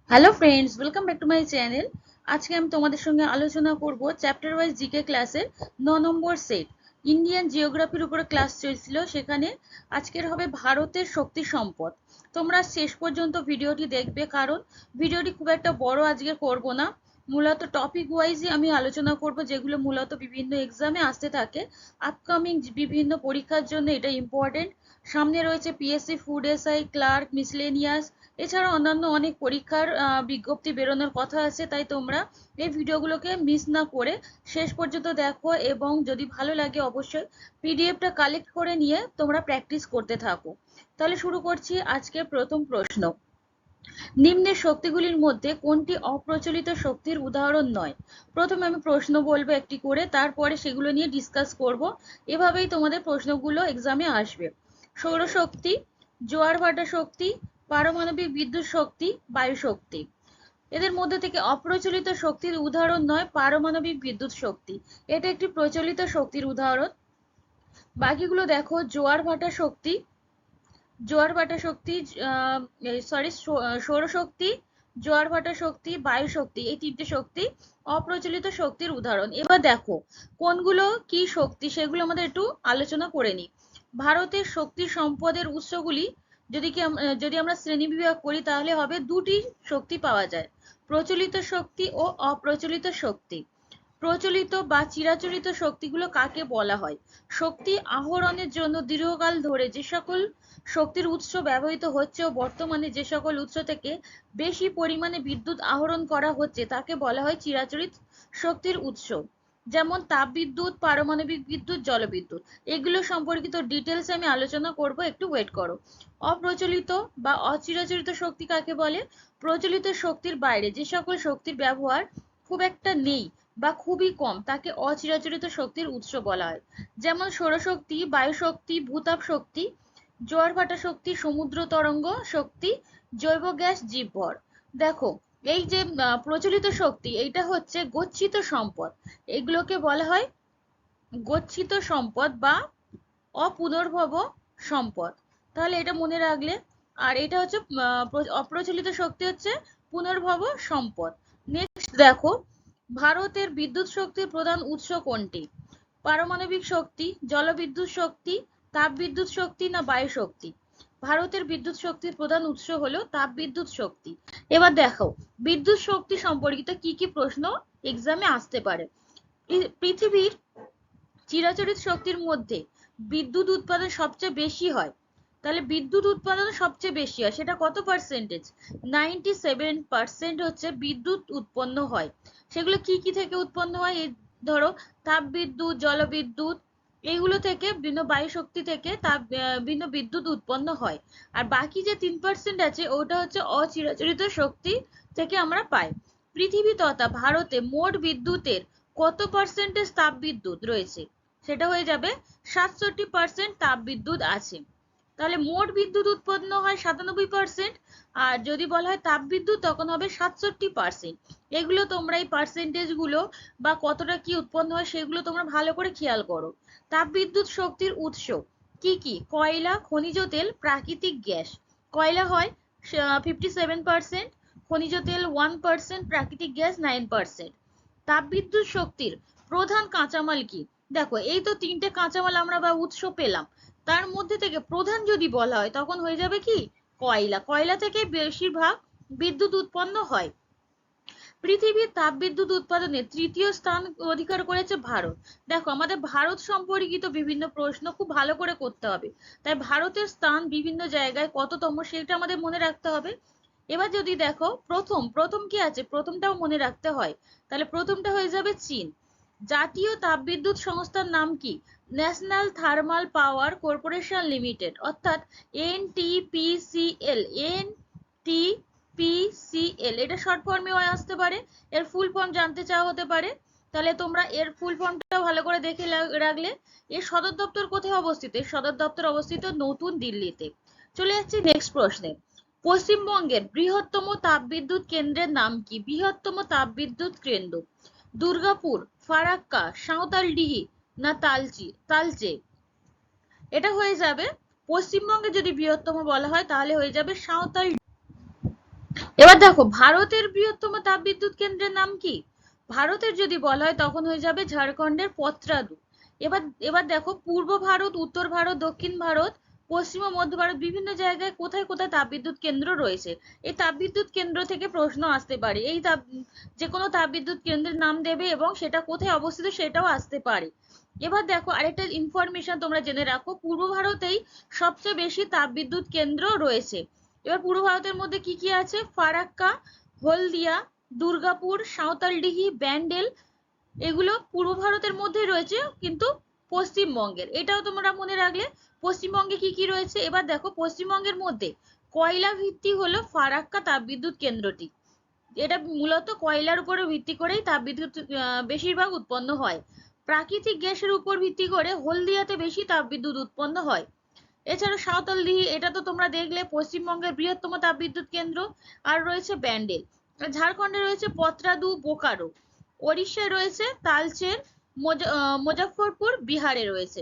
Hello friends, welcome back to my channel. আজকে আমি তোমাদের সঙ্গে আলোচনা করব চ্যাপ্টার ওয়াইজ জিকে ক্লাসের 9 নম্বর সেট ইন্ডিয়ান জিওগ্রাফির উপরে ক্লাস চলছিল। সেখানে আজকের হবে ভারতের শক্তি সম্পদ। তোমরা শেষ পর্যন্ত ভিডিওটি দেখবে, কারণ ভিডিওটি খুব একটা বড় আজকে করব না। মূলত টপিক ওয়াইজই আমি আলোচনা করব, যেগুলো মূলত বিভিন্ন এক্সামে আসতে থাকে। আপকামিং বিভিন্ন পরীক্ষার জন্য এটা ইম্পর্টেন্ট। সামনে রয়েছে PSC food SI, clerk, miscellaneous, এছাড়া অন্যান্য অনেক পরীক্ষার বিজ্ঞপ্তি বেরোনোর কথা আছে। তাই তোমরা এই ভিডিওগুলোকে মিস না করে শেষ পর্যন্ত দেখো, এবং যদি ভালো লাগে অবশ্যই পিডিএফটা কালেক্ট করে নিয়ে তোমরা প্র্যাকটিস করতে থাকো। তাহলে শুরু করছি আজকের প্রথম প্রশ্ন। নিম্নের শক্তিগুলির মধ্যে কোনটি অপ্রচলিত শক্তির উদাহরণ নয়? প্রথমে আমি প্রশ্ন বলবো একটি করে, তারপরে সেগুলো নিয়ে ডিসকাস করব। এভাবেই তোমাদের প্রশ্নগুলো এক্সামে আসবে। সৌরশক্তি, জোয়ার ভাটা শক্তি, পারমাণবিক বিদ্যুৎ শক্তি, বায়ু শক্তি। এদের মধ্যে থেকে অপ্রচলিত শক্তির উদাহরণ নয় পারমাণবিক বিদ্যুৎ শক্তি। এটা একটি প্রচলিত শক্তির উদাহরণ। বাকিগুলো দেখো, জোয়ার ভাটা শক্তি, জোয়ার ভাটা শক্তি, সরি, সৌরশক্তি, জোয়ার ভাটা শক্তি, বায়ু শক্তি, এই তিনটে শক্তি অপ্রচলিত শক্তির উদাহরণ। এবার দেখো কোনগুলো কি শক্তি সেগুলো আমাদের একটু আলোচনা করে নিই। ভারতের শক্তি সম্পদের উৎসগুলি যদি আমরা শ্রেণী বিভাগ করি, তাহলে হবে দুটি শক্তি পাওয়া যায়: প্রচলিত শক্তি ও অপ্রচলিত শক্তি। প্রচলিত বা চিরাচরিত শক্তিগুলো কাকে বলা হয়? শক্তি আহরণের জন্য দীর্ঘকাল ধরে যে সকল শক্তির উৎস ব্যবহৃত হচ্ছে ও বর্তমানে যে সকল উৎস থেকে বেশি পরিমাণে বিদ্যুৎ আহরণ করা হচ্ছে তাকে বলা হয় চিরাচরিত শক্তির উৎস। যেমন তাপবিদ্যুৎ, পারমাণবিক বিদ্যুৎ, জলবিদ্যুৎ। এগুলো সম্পর্কিত ডিটেলস আমি আলোচনা করব, একটু ওয়েট করো। অপ্রচলিত বা অচিরাচরিত শক্তি কাকে বলে? প্রচলিত শক্তির বাইরে যে সকল শক্তির ব্যবহার খুব একটা নেই বা খুবই কম তাকে অচিরাচরিত শক্তির উৎস বলা হয়। যেমন সৌরশক্তি, বায়ু শক্তি, ভূতাপ শক্তি, জোয়ার ভাটা শক্তি, সমুদ্র তরঙ্গ শক্তি, জৈব গ্যাস, জীবভর। দেখো, এই যে প্রচলিত শক্তি, এইটা হচ্ছে গচ্ছিত সম্পদ। এগুলোকে বলা হয় গচ্ছিত সম্পদ বা অপুনর্ভব সম্পদ। তাহলে এটা মনে রাখলে। আর এটা হচ্ছে অপ্রচলিত শক্তি হচ্ছে পুনর্ভব সম্পদ। নেক্সট দেখো, ভারতের বিদ্যুৎ শক্তির প্রধান উৎস কোনটি? পারমাণবিক শক্তি, জলবিদ্যুৎ শক্তি, তাপবিদ্যুৎ শক্তি, না বায়ু শক্তি? ভারতের বিদ্যুৎ শক্তির প্রধান উৎস হলো তাপবিদ্যুৎ শক্তি। এবার দেখো, বিদ্যুৎ শক্তি সম্পর্কিত কি কি প্রশ্ন এক্সামে আসতে পারে। পৃথিবীর চিরাচরিত শক্তির মধ্যে বিদ্যুৎ উৎপাদন সবচেয়ে বেশি হয়। তাহলে বিদ্যুৎ উৎপাদন সবচেয়ে বেশি হয়, সেটা কত পার্সেন্টেজ? 97% হচ্ছে বিদ্যুৎ উৎপন্ন হয়। সেগুলো কি কি থেকে উৎপন্ন হয়? এই ধরো, তাপবিদ্যুৎ, জলবিদ্যুৎ, এইগুলো থেকে, ভিন্ন বায়ু শক্তি থেকে ভিন্ন বিদ্যুৎ উৎপন্ন হয়। আর বাকি যে 3% আছে ওটা হচ্ছে অচিরাচরিত শক্তি থেকে আমরা পাই। পৃথিবী তথা ভারতে মোট বিদ্যুতের কত পার্সেন্টেজ তাপবিদ্যুৎ রয়েছে? সেটা হয়ে যাবে 67% তাপবিদ্যুৎ আছে। তাহলে মোট বিদ্যুৎ উৎপন্ন হয় 97%, আর যদি বলা হয় তাপবিদ্যুৎ তখন হবে 67%। এগুলো তোমরা এই পার্সেন্টেজ গুলো বা কতটা কি উৎপন্ন হয় সেগুলো তোমরা ভালো করে খেয়াল করো। তাপবিদ্যুৎ শক্তির উৎস কি কি? কয়লা, খনিজ তেল, প্রাকৃতিক গ্যাস। কয়লা হয় 57%, খনিজ তেল 1%, প্রাকৃতিক গ্যাস 9%। তাপবিদ্যুৎ শক্তির প্রধান কাঁচামাল কি? দেখো, এই তো তিনটে কাঁচামাল আমরা বা উৎস পেলাম, তার মধ্যে থেকে প্রধান যদি বলা হয় তখন হয়ে যাবে কি? কয়লা। কয়লা থেকে বেশিরভাগ বিদ্যুৎ উৎপন্ন হয়। পৃথিবীর তাপবিদ্যুৎ উৎপাদনে তৃতীয় স্থান অধিকার করেছে ভারত। দেখো, আমাদের ভারত সম্পর্কিত বিভিন্ন প্রশ্ন খুব ভালো করে করতে হবে। তাই ভারতের স্থান বিভিন্ন জায়গায় কততম সেটা আমাদের মনে রাখতে হবে। এবার যদি দেখো, প্রথম প্রথম কি আছে, প্রথমটাও মনে রাখতে হয়। তাহলে প্রথমটা হয়ে যাবে চীন। জাতীয় তাপবিদ্যুৎ সংস্থার নাম কি? National thermal power corporation limited, অর্থাৎ এনটিপিসিএল। এনটিপিসিএল, এটা শর্ট ফর্মেও আসতে পারে, এর ফুল ফর্ম জানতে চাওয়া হতে পারে। তাহলে তোমরা এর ফুল ফর্মটাও ভালো করে দেখে রাখলে। এর সদর দপ্তর কোথায় অবস্থিত? এর সদর দপ্তর অবস্থিত নতুন দিল্লিতে। চলে যাচ্ছি নেক্সট প্রশ্নে। পশ্চিমবঙ্গের বৃহত্তম তাপবিদ্যুৎ কেন্দ্রের নাম কি? বৃহত্তম তাপবিদ্যুৎ কেন্দ্র দুর্গাপুর, ফারাক্কা, সাঁওতালডিহি, না তালচে? এটা হয়ে যাবে, পশ্চিমবঙ্গে যদি বৃহত্তম বলা হয় তাহলে হয়ে যাবে সাঁওতাল। এবার দেখো ভারতের বৃহত্তম তাপবিদ্যুৎ কেন্দ্রের নাম কি? ভারতের যদি বলা হয় তখন হয়ে যাবে ঝাড়খণ্ডের পত্রাদু। এবার এবার দেখো পূর্ব ভারত, উত্তর ভারত, দক্ষিণ ভারত, পশ্চিম ও মধ্য ভারত বিভিন্ন জায়গায় কোথায় কোথায় তাপবিদ্যুৎ কেন্দ্র রয়েছে। এই তাপবিদ্যুৎ কেন্দ্র থেকে প্রশ্ন আসতে পারে। এই যে কোনো তাপবিদ্যুৎ কেন্দ্রের নাম দেবে এবং সেটা কোথায় অবস্থিত সেটাও আসতে পারে। এবার দেখো আরেকটা ইনফরমেশন তোমরা জেনে রাখো, পূর্ব ভারতেই সবচেয়ে বেশি তাপবিদ্যুৎ কেন্দ্র রয়েছে। এবার পূর্ব ভারতের মধ্যে কি কি আছে? ফারাক্কা, হলদিয়া, দুর্গাপুর, সাঁওতালডিহি, ব্যান্ডেল, এগুলো পূর্ব ভারতের মধ্যে রয়েছে কিন্তু পশ্চিমবঙ্গের, এটাও তোমরা মনে রাখলে। পশ্চিমবঙ্গে কি কি রয়েছে? এবার দেখো পশ্চিমবঙ্গের মধ্যে কয়লা ভিত্তিক হলো ফারাক্কা তাপবিদ্যুৎ কেন্দ্রটি। এটা মূলত কয়লার উপরে ভিত্তি করেই তাপবিদ্যুৎ বেশিরভাগ উৎপন্ন হয়। প্রাকৃতিক গ্যাসের উপর ভিত্তি করে হলদিয়াতে বেশি তাপবিদ্যুৎ উৎপন্ন হয়। এছাড়া সাঁওতালডিহি, এটা তো তোমরা দেখলে পশ্চিমবঙ্গের বৃহত্তম তাপবিদ্যুৎ কেন্দ্র। আর রয়েছে ব্যান্ডেল। ঝাড়খণ্ডে রয়েছে পত্রাদু, বোকারো। ওড়িশায় রয়েছে তালচের, মুজফ্ফরপুর, বিহারে রয়েছে।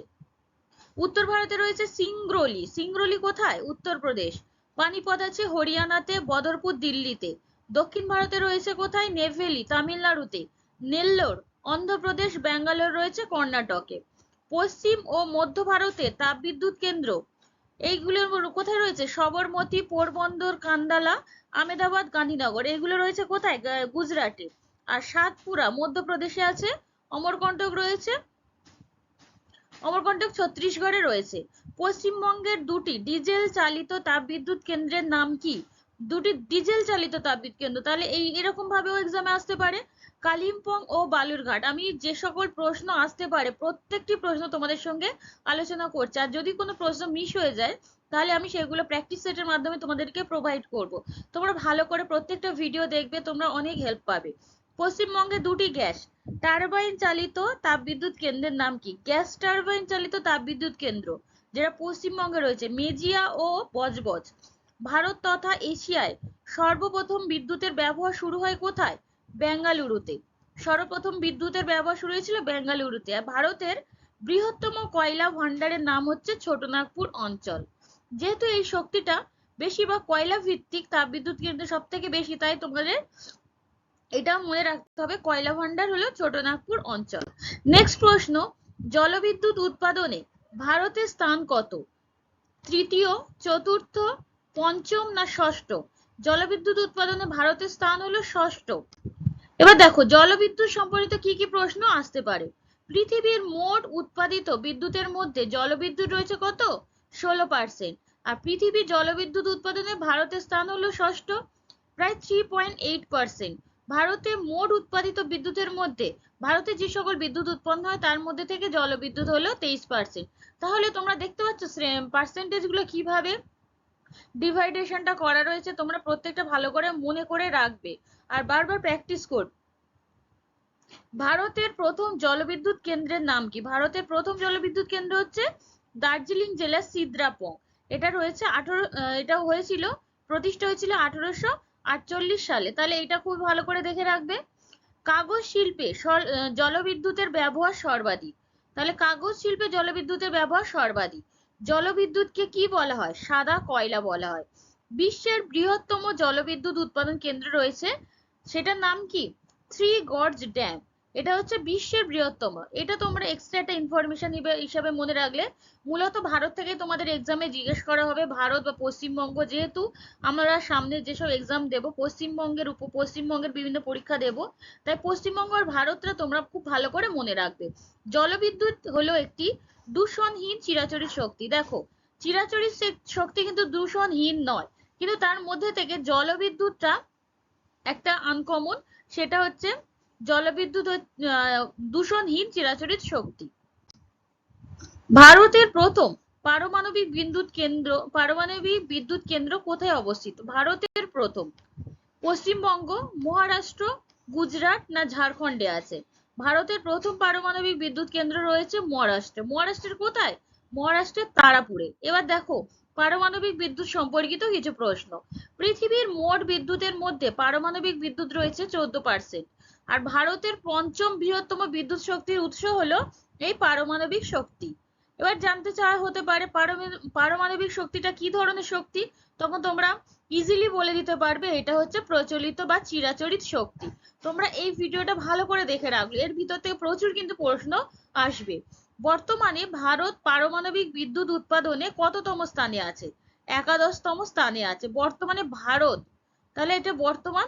উত্তর ভারতে রয়েছে সিংরৌলি। সিংরৌলি কোথায়? উত্তরপ্রদেশ। পানিপথ আছে হরিয়ানাতে, বদরপুর দিল্লিতে। দক্ষিণ ভারতে রয়েছে কোথায়? নেভেলি, তামিলনাড়ুতে। নেল্লোর অন্ধ্রপ্রদেশ, ব্যাঙ্গালোর রয়েছে কর্ণাটকে। পশ্চিম ও মধ্য ভারতে তাপবিদ্যুৎ কেন্দ্র এইগুলোর কোথায় রয়েছে? সবরমতী, পোরবন্দর, কান্দালা, আমেদাবাদ, গান্ধীনগর, এগুলো রয়েছে কোথায়? গুজরাটে। আর সাতপুরা মধ্যপ্রদেশে আছে। অমরকন্টক রয়েছে, অমরকন্টক ছত্তিশগড়ে রয়েছে। পশ্চিমবঙ্গের দুটি ডিজেল চালিত তাপবিদ্যুৎ কেন্দ্রের নাম কি? দুটি ডিজেল চালিত তাপবিদ্যুৎ কেন্দ্র, তাহলে এই এরকম ভাবেও এক্সামে আসতে পারে। কালিম্পং ও বালুরঘাট। আমি যে সকল প্রশ্ন আসতে পারে প্রত্যেকটি প্রশ্ন তোমাদের সঙ্গে আলোচনা করছি, আর যদি কোনো প্রশ্ন মিস হয়ে যায় তাহলে আমি সেগুলো প্র্যাকটিস সেটের মাধ্যমে তোমাদেরকে প্রোভাইড করব। তোমরা ভালো করে প্রত্যেকটা ভিডিও দেখবে, তোমরা অনেক হেল্প পাবে। পশ্চিমবঙ্গে দুটি গ্যাস টারবাইন চালিত তাপবিদ্যুৎ কেন্দ্রের নাম কি? গ্যাস টারবাইন চালিত তাপবিদ্যুৎ কেন্দ্র যেটা পশ্চিমবঙ্গে রয়েছে মেজিয়া ও বজবজ। ভারত তথা এশিয়ায় সর্বপ্রথম বিদ্যুতের ব্যবহার শুরু হয় কোথায়? বেঙ্গালুরুতে। সর্বপ্রথম বিদ্যুতের ব্যবহার শুরু হয়েছিল বেঙ্গালুরুতে। আর ভারতের বৃহত্তম কয়লা ভান্ডারের নাম হচ্ছে ছোটনাগপুর অঞ্চল। যেহেতু এই শক্তিটা বেশিরভাগ কয়লা ভিত্তিক তাপবিদ্যুৎ কেন্দ্র সব থেকে বেশি, তাই তোমাদের এটা মনে রাখতে হবে কয়লা ভান্ডার হলো ছোটনাগপুর অঞ্চল। নেক্সট প্রশ্ন, জলবিদ্যুৎ উৎপাদনে ভারতের স্থান কত? তৃতীয়, চতুর্থ, পঞ্চম না ষষ্ঠ? জলবিদ্যুৎ উৎপাদনে ভারতের স্থান হলো ষষ্ঠ। এবার দেখো জলবিদ্যুৎ সম্পর্কিত কি কি প্রশ্ন আসতে পারে। পৃথিবীর মোট উৎপাদিত বিদ্যুতের মধ্যে জলবিদ্যুৎ রয়েছে কত? 16%। আর পৃথিবীর জলবিদ্যুৎ উৎপাদনে ভারতের স্থান হলো ষষ্ঠ, প্রায় 3.8%। ভারতে মোট উৎপাদিত বিদ্যুতের মধ্যে ভারতে যে সকল বিদ্যুৎ উৎপন্ন হয় তার মধ্যে থেকে জলবিদ্যুৎ হলো 23%। তাহলে তোমরা দেখতে পাচ্ছ পার্সেন্টেজ গুলো কিভাবে ডিভাইডেশনটা করা রয়েছে। তোমরা প্রত্যেকটা ভালো করে মনে করে রাখবে আর বারবার প্র্যাকটিস করবে। ভারতের প্রথম জলবিদ্যুৎ কেন্দ্রের নাম কি? ভারতের প্রথম জলবিদ্যুৎ কেন্দ্র হচ্ছে দার্জিলিং জেলার সিদ্রাপং। এটা রয়েছে এটা হয়েছিল, প্রতিষ্ঠা হয়েছিল 1848 সালে। তাহলে এটা খুব ভালো করে দেখে রাখবে। কাগজ শিল্পে জলবিদ্যুতের ব্যবহার সর্বাধিক। তাহলে কাগজ শিল্পে জলবিদ্যুতের ব্যবহার সর্বাধিক। জলবিদ্যুৎকে কি বলা হয়? সাদা কয়লা বলা হয়। বিশ্বের বৃহত্তম জলবিদ্যুৎ উৎপাদন কেন্দ্র রয়েছে, সেটার নাম কি? Three gorge dam. এটা হচ্ছে বিশ্বের বৃহত্তম। এটা তোমরা এক্সট্রা একটা ইনফরমেশন হিসাবে মনে রাখলে। মূলত ভারত থেকে তোমাদের এক্সামে জিজ্ঞেস করা হবে, ভারত বা পশ্চিমবঙ্গ, যেহেতু আমরা সামনে যেসব এক্সাম দেব পশ্চিমবঙ্গের বিভিন্ন পরীক্ষা দেব, তাই পশ্চিমবঙ্গ আর ভারতটা তোমরা খুব ভালো করে মনে রাখবে। জলবিদ্যুৎ হলো একটি দূষণহীন চিরাচরিত শক্তি। দেখো চিরাচরিত শক্তি কিন্তু দূষণহীন নয়, কিন্তু তার মধ্যে থেকে জলবিদ্যুৎটা একটা আনকমন। সেটা হচ্ছে জলবিদ্যুৎ দূষণহীন চিরাচরিত শক্তি। ভারতের প্রথম পারমাণবিক বিদ্যুৎ কেন্দ্র কোথায় অবস্থিত? ভারতের প্রথম পশ্চিমবঙ্গ, মহারাষ্ট্র, গুজরাট না ঝাড়খণ্ডে আছে? ভারতের প্রথম পারমাণবিক বিদ্যুৎ কেন্দ্র রয়েছে মহারাষ্ট্রে। মহারাষ্ট্রের কোথায়? মহারাষ্ট্রের তারাপুরে। এবার দেখো পারমাণবিক বিদ্যুৎ সম্পর্কিত কিছু প্রশ্ন। পৃথিবীর মোট বিদ্যুতের মধ্যে পারমাণবিক বিদ্যুৎ রয়েছে 14%। আর ভারতের পঞ্চম বৃহত্তম বিদ্যুৎ শক্তির উৎস হলো এই পারমাণবিক শক্তি। এবার জানতে চাওয়া হতে পারে পারমাণবিক শক্তিটা কি ধরনের শক্তি? তখন তোমরা ইজিলি বলে দিতে পারবে এটা হচ্ছে প্রচলিত বা চিরাচরিত শক্তি। তোমরা এই ভিডিওটা ভালো করে দেখে রাখবে, এর ভিতর থেকে প্রচুর কিন্তু প্রশ্ন আসবে। বর্তমানে ভারত পারমাণবিক বিদ্যুৎ উৎপাদনে কততম স্থানে আছে? একাদশতম স্থানে আছে বর্তমানে ভারত। তাহলে এটা বর্তমান।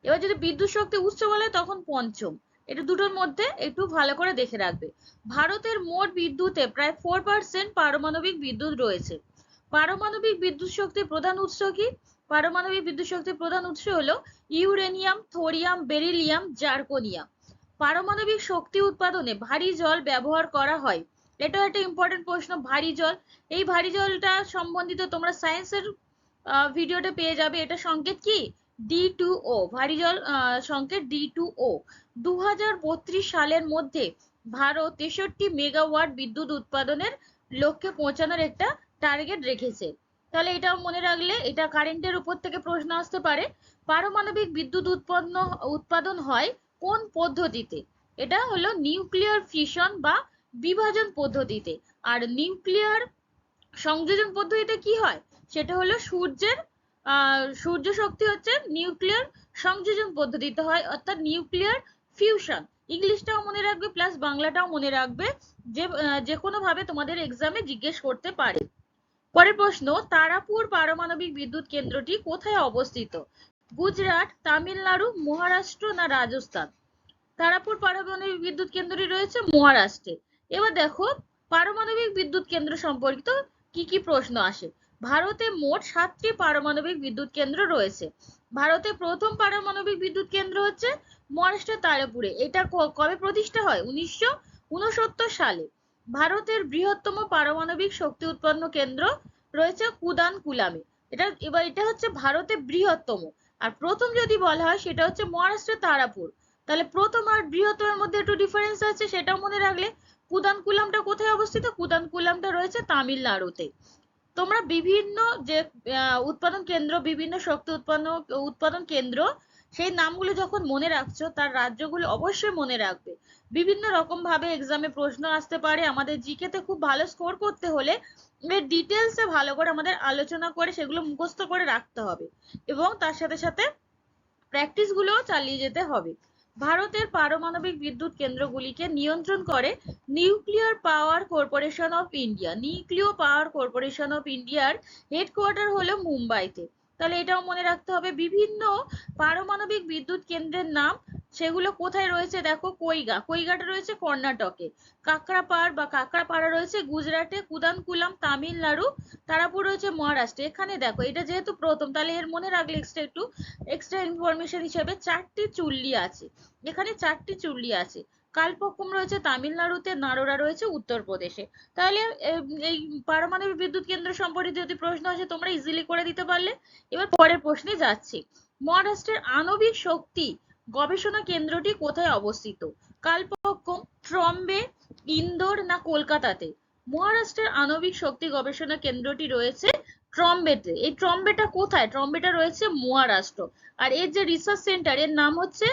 এবার যদি বিদ্যুৎ শক্তি উৎস বলে তখন পঞ্চম। এটা দুটোর মধ্যে একটু ভালো করে দেখে রাখবে। ভারতের মোট বিদ্যুতে প্রায় 4% পারমাণবিক বিদ্যুৎ রয়েছে। পারমাণবিক বিদ্যুৎ শক্তির প্রধান উৎস কি? পারমাণবিক বিদ্যুৎ শক্তির প্রধান উৎস হলো ইউরেনিয়াম, থোরিয়াম, বেরিলিয়াম, জার্কোনিয়াম। পারমাণবিক শক্তি উৎপাদনে ভারী জল ব্যবহার করা হয়। এটাও একটা ইম্পর্টেন্ট প্রশ্ন, ভারী জল। এই ভারী জলটা সম্বন্ধিত তোমরা সায়েন্সের ভিডিওটা পেয়ে যাবে। এটা সংকেত কি? D2O, ভারী জল সংকেত D2O। 2032 সালের মধ্যে ভারত 63 মেগাওয়াট বিদ্যুৎ উৎপাদনের লক্ষ্যে পৌঁছানোর একটা টার্গেট রেখেছে। তাহলে এটাও মনে রাখলে, এটা কারেন্টের উপর থেকে প্রশ্ন আসতে পারে। পারমাণবিক বিদ্যুৎ উৎপাদন হয় কোন পদ্ধতিতে? এটা হলো নিউক্লিয়ার ফিশন বা বিভাজন পদ্ধতিতে। আর নিউক্লিয়ার সংযোজন পদ্ধতিতে কি হয়? সেটা হলো সূর্য শক্তি হচ্ছে নিউক্লিয়ার সংযোজন পদ্ধতিতে হয়, অর্থাৎ নিউক্লিয়ার ফিউশন। ইংলিশটাও মনে রাখবে প্লাস বাংলাটাও মনে রাখবে, যে কোনো ভাবে তোমাদের এক্সামে জিজ্ঞেস করতে পারে। পরের প্রশ্ন, তারাপুর পারমাণবিক বিদ্যুৎ কেন্দ্রটি কোথায় অবস্থিত? গুজরাট, তামিলনাড়ু, মহারাষ্ট্র না রাজস্থান? তারাপুর পারমাণবিক বিদ্যুৎ কেন্দ্রটি রয়েছে মহারাষ্ট্রে। এবার দেখো পারমাণবিক বিদ্যুৎ কেন্দ্র সম্পর্কিত কি কি প্রশ্ন আসে। ভারতে মোট 7টি পারমাণবিক বিদ্যুৎ কেন্দ্র রয়েছে। ভারতে প্রথম পারমাণবিক বিদ্যুৎ কেন্দ্র হচ্ছে মহারাষ্ট্রের তারাপুরে। এটা কবে প্রতিষ্ঠা হয়? 1969 সালে। ভারতের বৃহত্তম পারমাণবিক শক্তি উৎপন্ন কেন্দ্র রয়েছে কুদানকুলামে। এটা হচ্ছে ভারতের বৃহত্তম। আর প্রথম যদি বলা হয় সেটা হচ্ছে মহারাষ্ট্রের তারাপুর। তাহলে প্রথম আর বৃহত্তমের মধ্যে একটু ডিফারেন্স আছে, সেটাও মনে রাখলে। কুদানকুলামটা কোথায় অবস্থিত? কুদানকুলামটা রয়েছে তামিলনাড়ুতে। তোমরা বিভিন্ন যে উৎপাদন কেন্দ্র, বিভিন্ন শক্তি উৎপাদন কেন্দ্র, সেই নামগুলো যখন মনে রাখছো তার রাজ্যগুলো অবশ্যই মনে রাখবে। বিভিন্ন রকম ভাবে এক্সামে প্রশ্ন আসতে পারে। আমাদের জিকে তে খুব ভালো স্কোর করতে হলে এর ডিটেলসে ভালো করে আমাদের আলোচনা করে সেগুলো মুখস্থ করে রাখতে হবে, এবং তার সাথে সাথে প্র্যাকটিস গুলোও চালিয়ে যেতে হবে। ভারতের পারমাণবিক বিদ্যুৎ কেন্দ্রগুলিকে নিয়ন্ত্রণ করে nuclear power corporation of India. নিউক্লিয় পাওয়ার কর্পোরেশন অফ ইন্ডিয়ার হেডকোয়ার্টার হলো মুম্বাইতে। তাহলে এটাও মনে রাখতে হবে। বিভিন্ন পারমাণবিক বিদ্যুৎ কেন্দ্রের নাম, সেগুলো কোথায় রয়েছে দেখো। কৈগাটা রয়েছে কর্ণাটকে, কাকরাপাড়া রয়েছে গুজরাটে, কুদানকুলাম তামিলনাড়ু, তারাপুর রয়েছে মহারাষ্ট্রে। এখানে দেখো এটা যেহেতু প্রথম, তাহলে এর মনে রাখলে এক্সট্রা ইনফরমেশন হিসেবে 4টি চুল্লি আছে। এখানে 4টি চুল্লি আছে। কালপক্কম রয়েছে তামিলনাড়ুতে, নারোরা রয়েছে উত্তরপ্রদেশে। তাহলে এই পারমাণবিক বিদ্যুৎ কেন্দ্র সম্পর্কিত যদি প্রশ্ন আসে তোমরা ইজিলি করে দিতে পারলে। এবার পরের প্রশ্নে যাচ্ছি। মহারাষ্ট্রের আণবিক শক্তি গবেষণা কেন্দ্রটি কোথায় অবস্থিত? কালপক্কম, ট্রম্বে, ইন্দোর না কলকাতাতে? মহারাষ্ট্রের আণবিক শক্তি গবেষণা কেন্দ্রটি রয়েছে ট্রম্বেতে। এই ট্রম্বেটা কোথায়? ট্রম্বেটা রয়েছে মহারাষ্ট্র। আর এর যে রিসার্চ সেন্টার, এর নাম হচ্ছে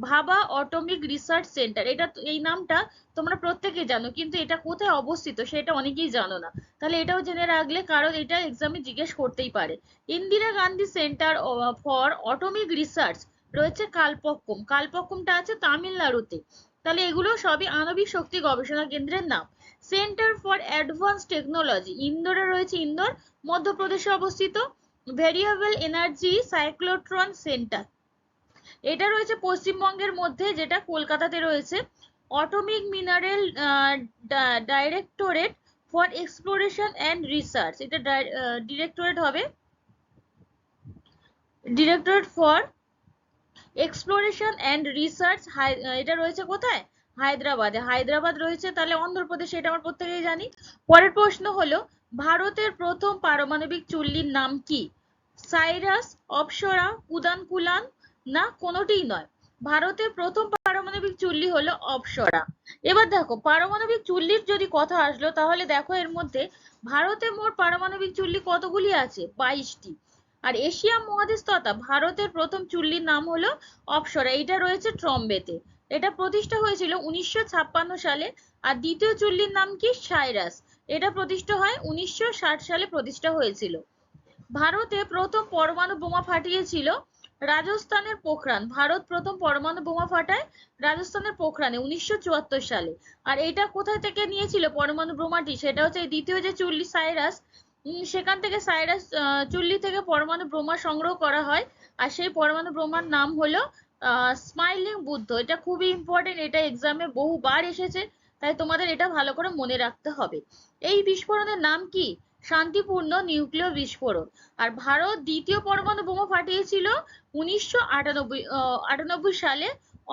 ভাবা অটোমিক রিসার্চ সেন্টার। এই নামটা তোমরা প্রত্যেকে জানো, কিন্তু এটা কোথায় অবস্থিত সেটা অনেকেই জানো না। তাহলে এটাও জেনে রাখলে, কারণ এটা এক্সামে জিজ্ঞেস করতেই পারে। Indira Gandhi centre for atomic research রয়েছে কালপক্কম। কালপক্কমটা আছে তামিলনাড়ুতে। তাহলে এগুলো সবই আণবিক শক্তি গবেষণা কেন্দ্রের নাম। সেন্টার ফর অ্যাডভান্স টেকনোলজি ইন্দোরে রয়েছে, ইন্দোর মধ্যপ্রদেশে অবস্থিত। ভেরিয়েবল এনার্জি সাইক্লোট্রন সেন্টার, এটা রয়েছে পশ্চিমবঙ্গের মধ্যে, যেটা কলকাতাতে রয়েছে। Atomic mineral directorate for exploration and research, এটা ডিরেক্টরেট হবে, directorate for exploration and research. এটা রয়েছে কোথায়? হায়দ্রাবাদে। হায়দ্রাবাদ রয়েছে, তাহলে অন্ধ্রপ্রদেশে, এটা আমরা প্রত্যেকেই জানি। পরের প্রশ্ন হলো, ভারতের প্রথম পারমাণবিক চুল্লির নাম কি? সাইরাস, অপ্সরা, কুদানকুলাম না কোনোটিই নয়? ভারতের প্রথম পারমাণবিক চুল্লি হলো অপ্সরা। এবার দেখো পারমাণবিক চুল্লির যদি কথা আসলো, তাহলে দেখো এর মধ্যে ভারতে মোট পারমাণবিক চুল্লি কতগুলি আছে? 22টি। আর এশিয়া মহাদেশ তথা ভারতের প্রথম চুল্লির নাম হলো অপ্সরা। এটা রয়েছে ট্রম্বেতে। এটা প্রতিষ্ঠা হয়েছিল 1956 সালে। আর দ্বিতীয় চুল্লির নাম কি? সাইরাস। এটা প্রতিষ্ঠা হয় 1960 সালে প্রতিষ্ঠা হয়েছিল। ভারতে প্রথম পরমাণু বোমা ফাটিয়েছিল রাজস্থানের পোখরান। ভারত প্রথম পরমাণু বোমা ফাটায় রাজস্থানের পোখরানে 1974 সালে। আর এটা কোথায় থেকে নিয়েছিল পরমাণু বোমাটি, সেটা হচ্ছে দ্বিতীয় যে চুল্লি সাইরাস, সেখান থেকে সাইরাস চুল্লি থেকে পরমাণু বোমা সংগ্রহ করা হয়। আর সেই পরমাণু বোমার নাম হলো স্মাইলিং বুদ্ধ। এটা খুবই ইম্পর্টেন্ট, এটা এক্সামে বহুবার এসেছে, তাই তোমাদের এটা ভালো করে মনে রাখতে হবে। এই বিস্ফোরণের নাম কি? শান্তিপূর্ণ নিউক্লিয় বিস্ফোরণ। আর ভারত দ্বিতীয় পরমাণু বোমা ফাটিয়েছিল 1998 সালে,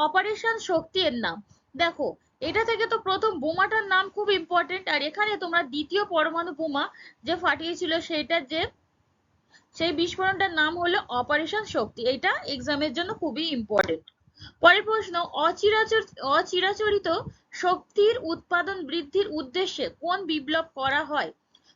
অপারেশন শক্তি এর নাম। দেখো, এটা থেকে তো প্রথম বোমাটার নাম খুব ইম্পর্টেন্ট, আর এখানে তোমরা দ্বিতীয় পরমাণু বোমা যে ফাটিয়েছিল সেটার যে সেই বিস্ফোরণটার নাম হলো অপারেশন শক্তি। এটা এক্সামের জন্য খুবই ইম্পর্টেন্ট। পরের প্রশ্ন, অচিরাচরিত শক্তির উৎপাদন বৃদ্ধির উদ্দেশ্যে কোন বিপ্লব করা হয়?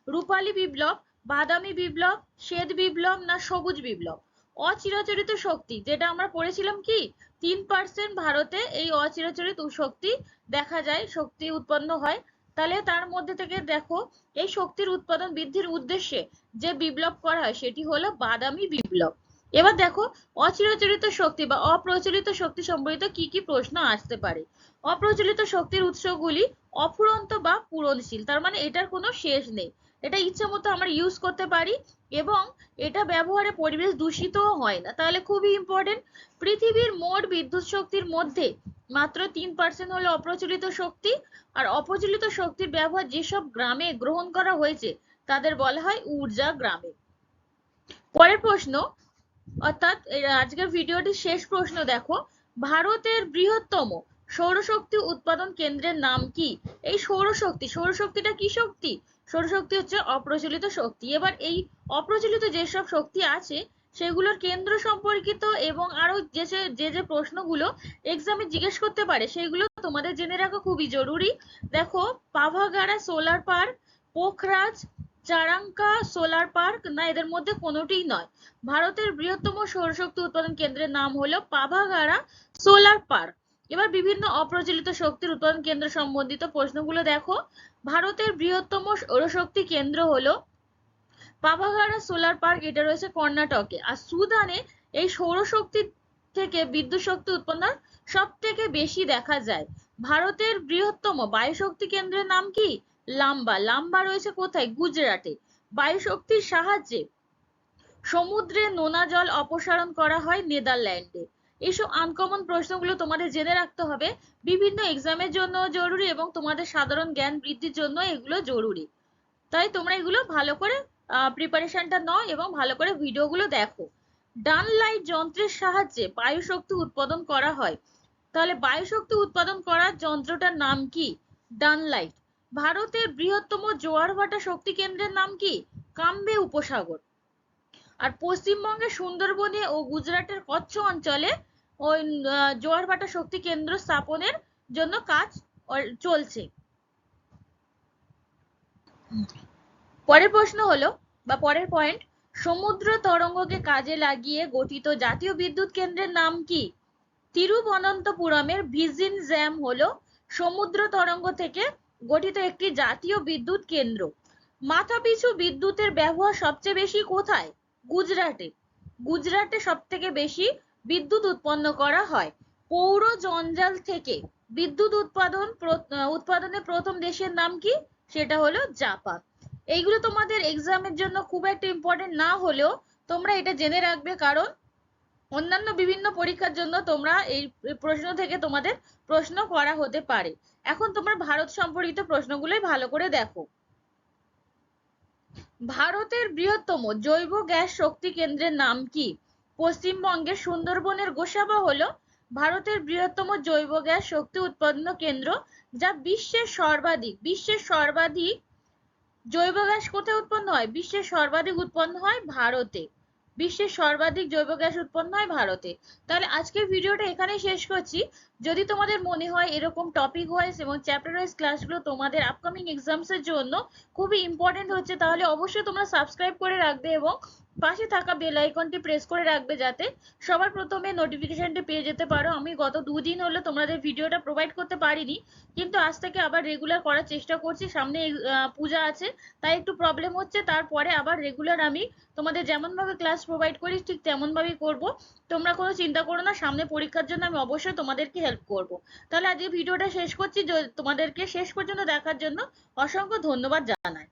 রূপালী বিপ্লব, বাদামি বিপ্লব, শ্বেত বিপ্লব না সবুজ বিপ্লব? অচিরাচরিত শক্তি যেটা আমরা পড়েছিলাম কি 3% ভারতে এই অচিরাচরিত শক্তি দেখা যায়, শক্তি উৎপন্ন হয়। তাহলে তার মধ্যে থেকে দেখো, এই শক্তির উৎপাদন বৃদ্ধির উদ্দেশ্যে যে বিপ্লব করা হয় সেটি হলো বাদামি বিপ্লব। এবার দেখো, অচিরাচরিত শক্তি বা অপ্রচলিত শক্তি সম্পর্কিত কি কি প্রশ্ন আসতে পারে। অপ্রচলিত শক্তির উৎসগুলি অফুরন্ত বা পূরণশীল, তার মানে এটার কোনো শেষ নেই, এটা ইচ্ছা মতো আমরা ইউজ করতে পারি এবং এটা ব্যবহারে পরিবেশ দূষিতও হয় না। তাহলে খুবই ইম্পর্টেন্ট। পৃথিবীর মোট বিদ্যুৎ শক্তির মধ্যে মাত্র 3% হলো অপ্রচলিত শক্তি। আর অপ্রচলিত শক্তির ব্যবহার যেসব গ্রামে গ্রহণ করা হয়েছে তাদের বলা হয় ঊর্জা গ্রামে। পরের প্রশ্ন, অর্থাৎ আজকের ভিডিওটির শেষ প্রশ্ন দেখো, ভারতের বৃহত্তম সৌরশক্তি উৎপাদন কেন্দ্রের নাম কি? এই সৌরশক্তিটা কি শক্তি? সৌরশক্তি হচ্ছে অপ্রচলিত শক্তি। এবার এই অপ্রচলিত যেসব শক্তি আছে সেগুলোর কেন্দ্র সম্পর্কিত এবং আরো যে যে প্রশ্নগুলো এক্সামে জিজ্ঞেস করতে পারে সেগুলো তোমাদের জেনে রাখা খুবই জরুরি। দেখো, পাভাগাড়া সোলার পার্ক, পোখরাজ চারাঙ্কা সোলার পার্ক না এদের মধ্যে কোনোটিই নয়। ভারতের বৃহত্তম সৌরশক্তি উৎপাদন কেন্দ্রের নাম হলো পাভাগাড়া সোলার পার্ক। এবার বিভিন্ন অপ্রচলিত শক্তির উৎপাদন কেন্দ্র সম্বন্ধিত প্রশ্নগুলো দেখো। ভারতের বৃহত্তম সৌরশক্তি কেন্দ্র হলো পাভাগাড়া সোলার পার্ক, এটা রয়েছে কর্ণাটকে। আর সুদানে এই সৌরশক্তি থেকে বিদ্যুৎ শক্তি উৎপন্ন সব থেকে বেশি দেখা যায়। ভারতের বৃহত্তম বায়ুশক্তি কেন্দ্রের নাম কি? লাম্বা রয়েছে কোথায়? গুজরাটে। বায়ুশক্তির সাহায্যে সমুদ্রে নোনা জল অপসারণ করা হয় নেদারল্যান্ডে। এইসব আনকমন প্রশ্নগুলো তোমাদের জেনে রাখতে হবে, বিভিন্ন এক্সামের জন্য জরুরি এবং তোমাদের সাধারণ জ্ঞান বৃদ্ধির জন্য এগুলো জরুরি। তাই তোমরা এগুলো ভালো করে প্রিপারেশনটা নাও এবং ভালো করে ভিডিওগুলো দেখো। ডানলাইট যন্ত্রের সাহায্যে বায়ুশক্তি উৎপাদন করা হয়। তাহলে বায়ুশক্তি উৎপাদন করার যন্ত্রটার নাম কি? ডানলাইট। ভারতের বৃহত্তম জোয়ার ভাটা শক্তি কেন্দ্রের নাম কি? কাম্বে উপসাগর। আর পশ্চিমবঙ্গের সুন্দরবনে ও গুজরাটের কচ্ছ অঞ্চলে ওই জোয়ার ভাটা শক্তি কেন্দ্র স্থাপনের জন্য কাজ চলছে। পরের প্রশ্ন হলো বা পরের পয়েন্ট, সমুদ্র তরঙ্গকে কাজে লাগিয়ে গঠিত জাতীয় বিদ্যুৎ কেন্দ্রের নাম কি? তিরুবনন্তপুরমের ভিজিন জ্যাম হলো সমুদ্র তরঙ্গ থেকে গঠিত একটি জাতীয় বিদ্যুৎ কেন্দ্র। মাথাপিছু বিদ্যুতের ব্যবহার সবচেয়ে বেশি কোথায়? গুজরাটে। গুজরাটে সব থেকে বেশি বিদ্যুৎ উৎপন্ন করা হয়। পৌর জঞ্জাল থেকে বিদ্যুৎ উৎপাদনে প্রথম দেশের নাম কি? সেটা হলো জাপান। এইগুলো তোমাদের এক্সামের জন্য খুব একটা ইম্পর্টেন্ট না হলেও তোমরা এটা জেনে রাখবে, কারণ অন্যান্য বিভিন্ন পরীক্ষার জন্য তোমরা এই প্রশ্ন থেকে তোমাদের প্রশ্ন করা হতে পারে। এখন তোমরা ভারত সম্পর্কিত প্রশ্নগুলোই ভালো করে দেখো। ভারতের বৃহত্তম জৈব গ্যাস শক্তি কেন্দ্রের নাম কি? পশ্চিমবঙ্গের সুন্দরবনের গোসাবা হলো ভারতের বৃহত্তম জৈব গ্যাস শক্তি উৎপন্ন কেন্দ্র, যা বিশ্বের সর্বাধিক জৈব গ্যাস কোথায় উৎপন্ন হয়? বিশ্বের সর্বাধিক উৎপন্ন হয় ভারতে। বিশ্বের সর্বাধিক জৈব গ্যাস উৎপন্ন হয় ভারতে। তাহলে আজকের ভিডিওটা এখানেই শেষ করছি। যদি তোমাদের মনে হয় এরকম টপিক ওয়াইজ এবং চ্যাপ্টার ওয়াইজ ক্লাসগুলো তোমাদের আপকামিং এক্সামস এর জন্য খুবই ইম্পর্টেন্ট হচ্ছে, তাহলে অবশ্যই তোমরা সাবস্ক্রাইব করে রাখবে এবং পাশে থাকা বেল আইকনটি প্রেস করে রাখবে যাতে সবার প্রথমে নোটিফিকেশনটি পেয়ে যেতে পারো। আমি গত দুদিন হলো তোমাদের ভিডিওটা প্রোভাইড করতে পারিনি, কিন্তু আজ থেকে আবার রেগুলার করার চেষ্টা করছি। সামনে পূজা আছে, তাই একটু প্রবলেম হচ্ছে। তারপরে আবার রেগুলার আমি তোমাদের যেমন ভাবে ক্লাস প্রোভাইড করি ঠিক তেমন ভাবেই করব। তোমরা কোনো চিন্তা করো না, সামনে পরীক্ষার জন্য আমি অবশ্যই তোমাদেরকে হেল্প করব। তাহলে আজকে ভিডিওটা শেষ করছি। তোমাদেরকে শেষ পর্যন্ত দেখার জন্য অসংখ্য ধন্যবাদ জানাই।